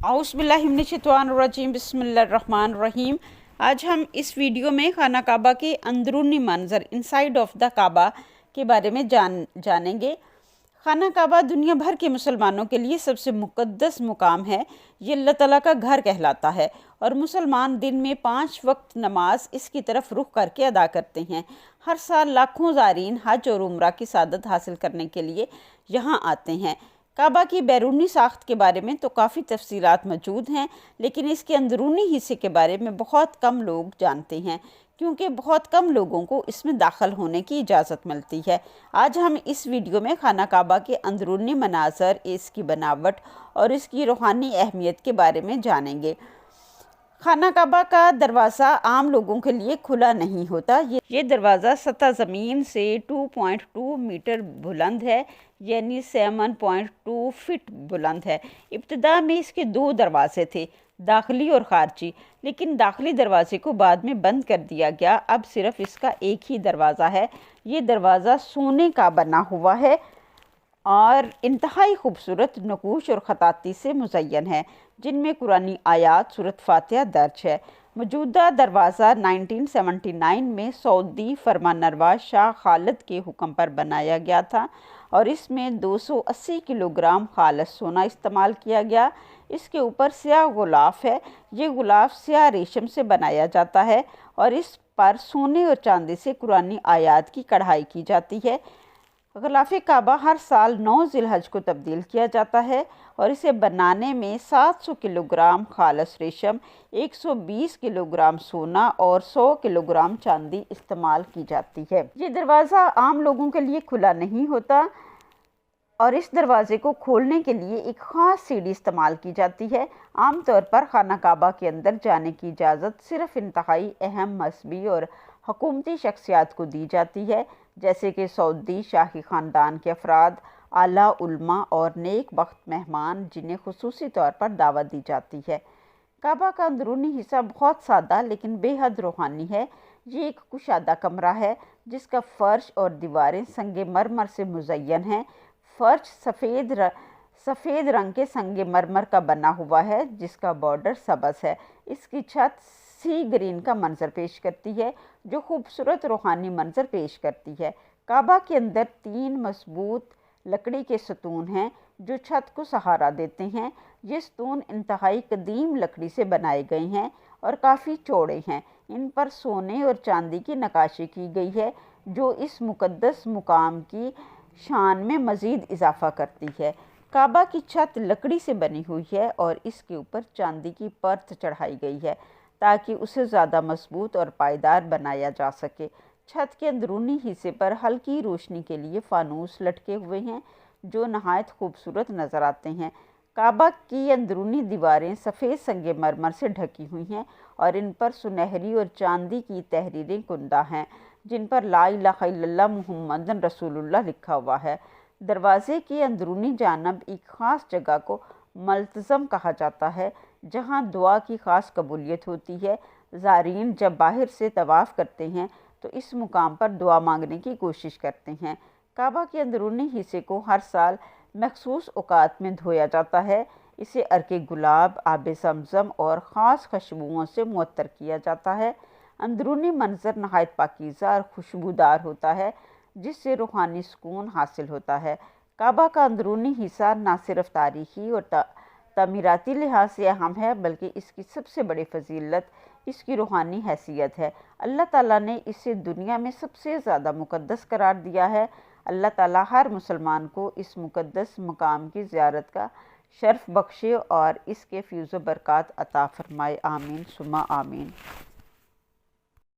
اعوذ باللہ من الشیطان الرجیم، بسم اللہ الرحمن الرحیم۔ آج ہم اس ویڈیو میں خانہ کعبہ کے اندرونی منظر انسائیڈ آف دا کعبہ کے بارے میں جانیں گے۔ خانہ کعبہ دنیا بھر کے مسلمانوں کے لیے سب سے مقدس مقام ہے۔ یہ اللہ تعالیٰ کا گھر کہلاتا ہے اور مسلمان دن میں 5 وقت نماز اس کی طرف رخ کر کے ادا کرتے ہیں۔ ہر سال لاکھوں زائرین حج اور عمرہ کی سعادت حاصل کرنے کے لیے یہاں آتے ہیں۔ کعبہ کی بیرونی ساخت کے بارے میں تو کافی تفصیلات موجود ہیں، لیکن اس کے اندرونی حصے کے بارے میں بہت کم لوگ جانتے ہیں، کیونکہ بہت کم لوگوں کو اس میں داخل ہونے کی اجازت ملتی ہے۔ آج ہم اس ویڈیو میں خانہ کعبہ کے اندرونی مناظر، اس کی بناوٹ اور اس کی روحانی اہمیت کے بارے میں جانیں گے۔ خانہ کعبہ کا دروازہ عام لوگوں کے لیے کھلا نہیں ہوتا۔ یہ دروازہ سطح زمین سے 2.2 میٹر بلند ہے، یعنی 7.2 فٹ بلند ہے۔ ابتدا میں اس کے 2 دروازے تھے، داخلی اور خارجی، لیکن داخلی دروازے کو بعد میں بند کر دیا گیا۔ اب صرف اس کا ایک ہی دروازہ ہے۔ یہ دروازہ سونے کا بنا ہوا ہے اور انتہائی خوبصورت نقوش اور خطاطی سے مزین ہے، جن میں قرآنی آیات سورۃ فاتحہ درج ہے۔ موجودہ دروازہ 1979 میں سعودی فرمانروا شاہ خالد کے حکم پر بنایا گیا تھا اور اس میں 280 کلو گرام خالص سونا استعمال کیا گیا۔ اس کے اوپر سیاہ غلاف ہے۔ یہ غلاف سیاہ ریشم سے بنایا جاتا ہے اور اس پر سونے اور چاندی سے قرآنی آیات کی کڑھائی کی جاتی ہے۔ غلاف کعبہ ہر سال 9 ذی الحج کو تبدیل کیا جاتا ہے اور اسے بنانے میں 700 کلو گرام خالص ریشم، 120 کلو گرام سونا اور 100 کلو گرام چاندی استعمال کی جاتی ہے۔ یہ دروازہ عام لوگوں کے لیے کھلا نہیں ہوتا اور اس دروازے کو کھولنے کے لیے ایک خاص سیڑھی استعمال کی جاتی ہے۔ عام طور پر خانہ کعبہ کے اندر جانے کی اجازت صرف انتہائی اہم مذہبی اور حکومتی شخصیات کو دی جاتی ہے، جیسے کہ سعودی شاہی خاندان کے افراد، اعلیٰ علماء اور نیک بخت مہمان، جنہیں خصوصی طور پر دعوت دی جاتی ہے۔ کعبہ کا اندرونی حصہ بہت سادہ لیکن بے حد روحانی ہے۔ یہ ایک کشادہ کمرہ ہے جس کا فرش اور دیواریں سنگ مرمر سے مزین ہیں۔ فرش سفید رنگ کے سنگ مرمر کا بنا ہوا ہے جس کا بارڈر سبز ہے۔ اس کی چھت سی گرین کا منظر پیش کرتی ہے جو خوبصورت روحانی منظر پیش کرتی ہے۔ کعبہ کے اندر 3 مضبوط لکڑی کے ستون ہیں جو چھت کو سہارا دیتے ہیں۔ یہ ستون انتہائی قدیم لکڑی سے بنائے گئے ہیں اور کافی چوڑے ہیں۔ ان پر سونے اور چاندی کی نقاشی کی گئی ہے جو اس مقدس مقام کی شان میں مزید اضافہ کرتی ہے۔ کعبہ کی چھت لکڑی سے بنی ہوئی ہے اور اس کے اوپر چاندی کی پرت چڑھائی گئی ہے تاکہ اسے زیادہ مضبوط اور پائیدار بنایا جا سکے۔ چھت کے اندرونی حصے پر ہلکی روشنی کے لیے فانوس لٹکے ہوئے ہیں جو نہایت خوبصورت نظر آتے ہیں۔ کعبہ کی اندرونی دیواریں سفید سنگ مرمر سے ڈھکی ہوئی ہیں اور ان پر سنہری اور چاندی کی تحریریں کندہ ہیں جن پر لا الہ الا اللہ محمد رسول اللہ لکھا ہوا ہے۔ دروازے کی اندرونی جانب ایک خاص جگہ کو ملتزم کہا جاتا ہے جہاں دعا کی خاص قبولیت ہوتی ہے۔ زائرین جب باہر سے طواف کرتے ہیں تو اس مقام پر دعا مانگنے کی کوشش کرتے ہیں۔ کعبہ کے اندرونی حصے کو ہر سال مخصوص اوقات میں دھویا جاتا ہے۔ اسے عرق گلاب، آب زمزم اور خاص خوشبوؤں سے معطر کیا جاتا ہے۔ اندرونی منظر نہایت پاکیزہ اور خوشبودار ہوتا ہے جس سے روحانی سکون حاصل ہوتا ہے۔ کعبہ کا اندرونی حصہ نہ صرف تاریخی اور تعمیراتی لحاظ سے اہم ہے بلکہ اس کی سب سے بڑی فضیلت اس کی روحانی حیثیت ہے۔ اللہ تعالیٰ نے اسے دنیا میں سب سے زیادہ مقدس قرار دیا ہے۔ اللہ تعالیٰ ہر مسلمان کو اس مقدس مقام کی زیارت کا شرف بخشے اور اس کے فیض و برکات عطا فرمائے۔ آمین ثم آمین۔